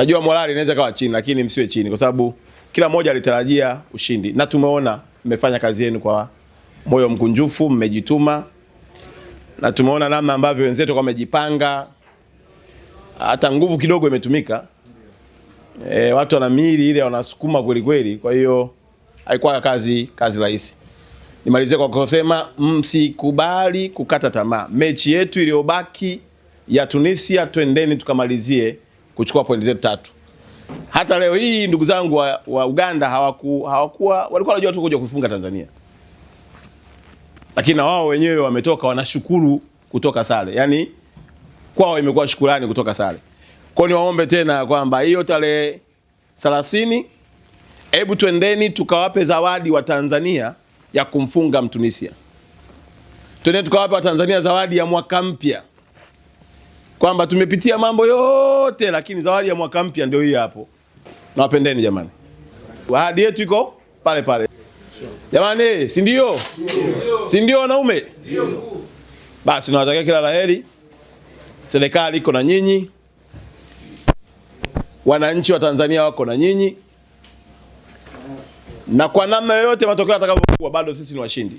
Najua morali inaweza kawa chini, lakini msiwe chini kwa sababu kila mmoja alitarajia ushindi na tumeona mmefanya kazi yenu kwa moyo mkunjufu, mmejituma na tumeona namna ambavyo wenzetu wamejipanga, hata nguvu kidogo imetumika. Watu wana miili ile wanasukuma kweli kweli, kwa hiyo haikuwa kazi rahisi. Nimalizie kwa kusema msikubali kukata tamaa. Mechi yetu iliyobaki ya Tunisia, twendeni tukamalizie kuchukua pointi zetu 3. Hata leo hii ndugu zangu wa Uganda walikuwa wanajua tu kuja kufunga Tanzania, lakini na wao wenyewe wametoka wanashukuru kutoka sare. Yani kwao imekuwa shukrani kutoka sare. Kwa hiyo niwaombe tena kwamba hiyo tarehe 30 hebu twendeni tukawape zawadi wa Tanzania ya kumfunga Mtunisia. Twendeni tukawape wa Tanzania zawadi ya mwaka mpya, kwamba tumepitia mambo yote lakini zawadi ya mwaka mpya ndio hii hapo. Nawapendeni jamani. Ahadi yetu iko pale pale. Jamani, si ndio? Si ndio wanaume? Ndio. Basi nawatakia kila laheri. Serikali iko na nyinyi. Wananchi wa Tanzania wako na nyinyi. Na kwa namna yoyote matokeo yatakavyokuwa bado sisi ni washindi.